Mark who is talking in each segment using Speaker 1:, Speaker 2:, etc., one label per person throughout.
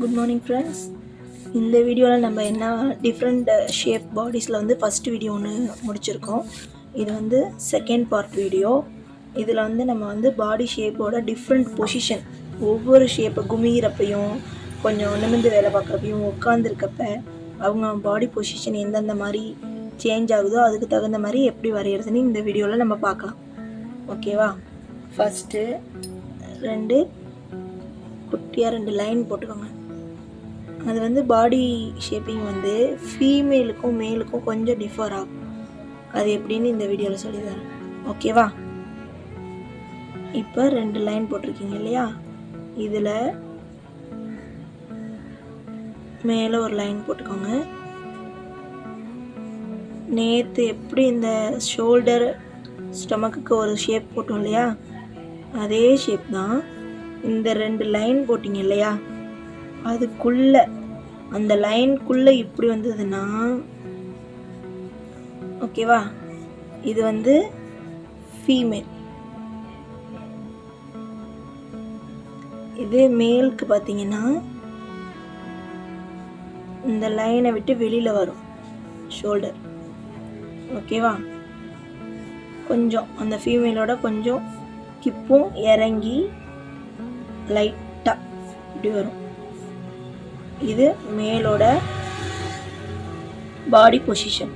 Speaker 1: Good morning friends. இந்த வீடியோவில் நம்ம என்ன டிஃப்ரெண்ட் ஷேப் பாடிஸில் வந்து ஃபஸ்ட் வீடியோ ஒன்று முடிச்சிருக்கோம். இது வந்து செகண்ட் பார்ட் வீடியோ. இதில் வந்து நம்ம வந்து பாடி ஷேப்போட டிஃப்ரெண்ட் பொசிஷன், ஒவ்வொரு ஷேப்பை குமிகிறப்பையும், கொஞ்சம் நிமிர்ந்து வேலை பார்க்குறப்பையும், உட்காந்துருக்கப்ப அவங்க பாடி பொசிஷன் எந்தெந்த மாதிரி சேஞ்ச் ஆகுதோ அதுக்கு தகுந்த மாதிரி எப்படி வரைகிறதுன்னு இந்த வீடியோவில் நம்ம பார்க்கலாம். ஓகேவா? ஃபஸ்ட்டு குட்டியாக 2 லைன் போட்டுக்கோங்க. அது வந்து பாடி ஷேப்பிங் வந்து ஃபீமேலுக்கும் மேலுக்கும் கொஞ்சம் டிஃபர் ஆகும். அது எப்படின்னு இந்த வீடியோவில் சொல்லித்தரேன். ஓகேவா? இப்போ 2 லைன் போட்டிருக்கீங்க இல்லையா? இதில் மேலே ஒரு லைன் போட்டுக்கோங்க. நேற்று எப்படி இந்த ஷோல்டர் ஸ்டொமக்குக்கு ஒரு ஷேப் போட்டோம் இல்லையா, அதே ஷேப் தான் இந்த 2 லைன் போட்டிங்க இல்லையா, அதுக்குள்ள அந்த லைனுக்குள்ள இப்படி வந்ததுன்னா ஓகேவா, இது வந்து ஃபீமேல். இது மேலுக்கு பார்த்தீங்கன்னா இந்த லைனை விட்டு வெளியில் வரும் ஷோல்டர். ஓகேவா? கொஞ்சம் அந்த ஃபீமேலோட கொஞ்சம் கிப்பும் இறங்கி லைட்டாக இப்படி வரும். இது மேலோட பாடி பொசிஷன்.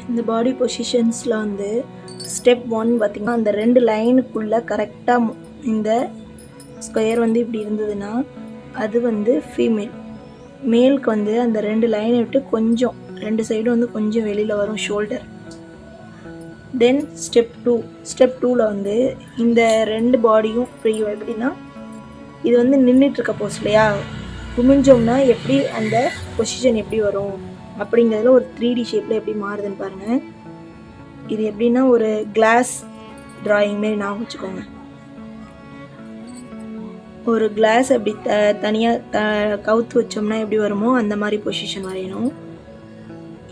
Speaker 1: இந்த பாடி பொசிஷன்ஸில் வந்து ஸ்டெப் 1 பார்த்திங்கன்னா, அந்த 2 லைனுக்குள்ளே கரெக்டாக இந்த ஸ்கொயர் வந்து இப்படி இருந்ததுன்னா அது வந்து ஃபீமேல். மேலுக்கு வந்து அந்த 2 லைனை விட்டு கொஞ்சம் 2 சைடும் வந்து கொஞ்சம் வெளியில் வரும் ஷோல்டர். தென் ஸ்டெப் 2ல் வந்து இந்த 2 பாடியும் எப்படின்னா, இது வந்து நின்றுட்டுருக்க போஸ் இல்லையா, குமிஞ்சோம்னா எப்படி அந்த பொசிஷன் எப்படி வரும் அப்படிங்கிறதுல ஒரு 3D ஷேப்பில் எப்படி மாறுதுன்னு பாருங்கள். இது எப்படின்னா ஒரு கிளாஸ் ட்ராயிங் மாரி நான் வச்சுக்கோங்க. ஒரு கிளாஸ் அப்படி தனியாக கவுத்து வச்சோம்னா எப்படி வருமோ அந்த மாதிரி பொசிஷன் வரையணும்.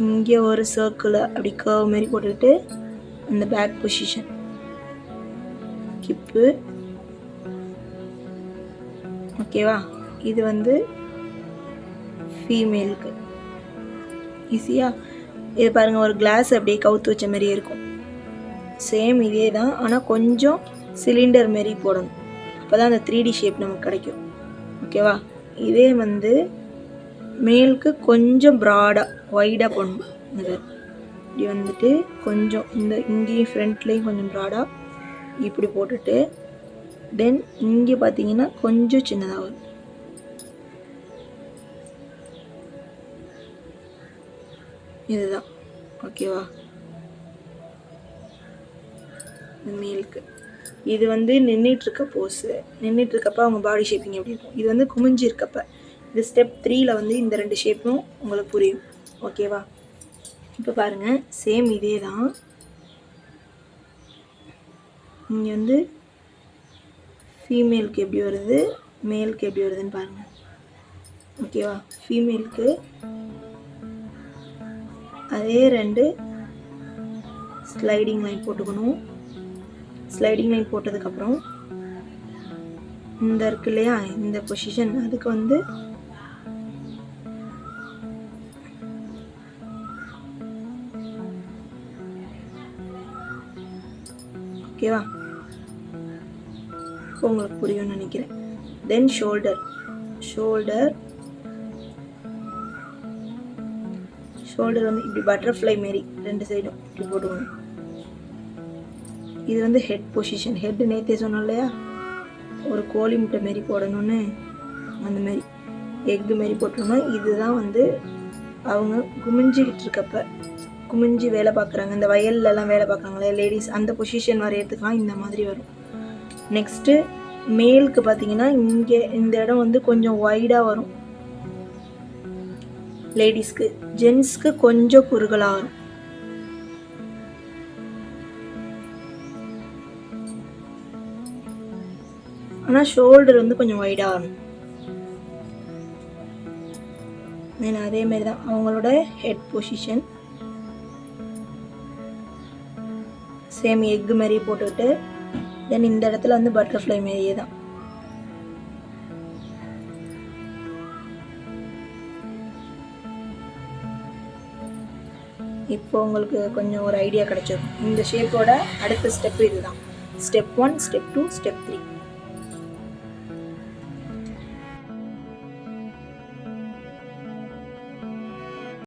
Speaker 1: இங்கே ஒரு சர்க்கிள் அப்படி கர்வ் மாரி போட்டுக்கிட்டு அந்த பேக் பொசிஷன், கிப்பு. ஓகேவா? இது வந்து ஃபீமேலுக்கு ஈஸியா. இது பாருங்கள், ஒரு கிளாஸ் அப்படியே கவுத்து வச்ச மாதிரியே இருக்கும். சேம் இதே தான், ஆனால் கொஞ்சம் சிலிண்டர் மாரி போடணும். அப்போ தான் அந்த 3D ஷேப் நமக்கு கிடைக்கும். ஓகேவா? இதே வந்து மேலுக்கு கொஞ்சம் ப்ராடாக வைடாக போடணும். இது இப்படி வந்துட்டு கொஞ்சம் இந்த இங்கேயும் ஃப்ரண்ட்லேயும் கொஞ்சம் ப்ராடாக இப்படி போட்டுட்டு, தென் இங்கே பார்த்தீங்கன்னா கொஞ்சம் சின்னதாக வரும். இதுதான். ஓகேவா? மேலுக்கு இது வந்து நின்றுட்டுருக்க போஸு. நின்றுட்டுருக்கப்ப அவங்க பாடி ஷேப்பிங் எப்படி இருக்கும். இது வந்து குமிஞ்சு இருக்கப்ப. இது ஸ்டெப் 3ல் வந்து இந்த 2 ஷேப்பும் உங்களுக்கு புரியும். ஓகேவா? இப்போ பாருங்கள், சேம் இதே தான். இங்கே வந்து ஃபீமேலுக்கு எப்படி வருது, மேலுக்கு எப்படி வருதுன்னு பாருங்கள். ஓகேவா? ஃபீமேலுக்கு அதே 2 ஸ்லைடிங் லைன் போட்டுக்கணும். ஸ்லைடிங் லைன் போட்டதுக்கப்புறம் இந்த இருக்கு இல்லையா, இந்த பொசிஷன், அதுக்கு வந்து ஓகேவா, உங்களுக்கு புரியும்னு நினைக்கிறேன். தென் ஷோல்டர் வந்து இப்படி பட்டர்ஃப்ளை மாரி 2 சைடும் இப்படி போட்டுக்கணும். இது வந்து ஹெட் பொசிஷன். ஹெட் நேற்றே சொன்னோம் இல்லையா, ஒரு கோழி முட்டை மாரி போடணும்னு, அந்த மாதிரி எக்கு மாரி போட்டோம்னா இதுதான் வந்து அவங்க குமிஞ்சிக்கிட்டு இருக்கப்ப, குமிஞ்சி வேலை பார்க்குறாங்க, இந்த வயல்லலாம் வேலை பார்க்குறாங்களே லேடிஸ், அந்த பொசிஷன் வரையறதுக்கெலாம் இந்த மாதிரி வரும். நெக்ஸ்ட்டு மேலுக்கு பார்த்தீங்கன்னா இங்கே இந்த இடம் வந்து கொஞ்சம் வைடாக வரும் லேடிஸ்க்கு. ஜென்ஸ்க்கு கொஞ்சம் குறுகலாக வரும். ஆனால் ஷோல்டர் வந்து கொஞ்சம் வைடாக வரும். அதே மாதிரி தான் அவங்களோட ஹெட் பொசிஷன். சேம் எக்கு மாதிரி போட்டுக்கிட்டு தென் இந்த இடத்துல வந்து பட்டர்ஃப்ளை மாதிரியே தான். இப்போ உங்களுக்கு கொஞ்சம் ஒரு ஐடியா கிடைச்சிருக்கும். இந்த ஷேப்போட அடுத்த ஸ்டெப் இதுதான். Step 1, step 2, step 3.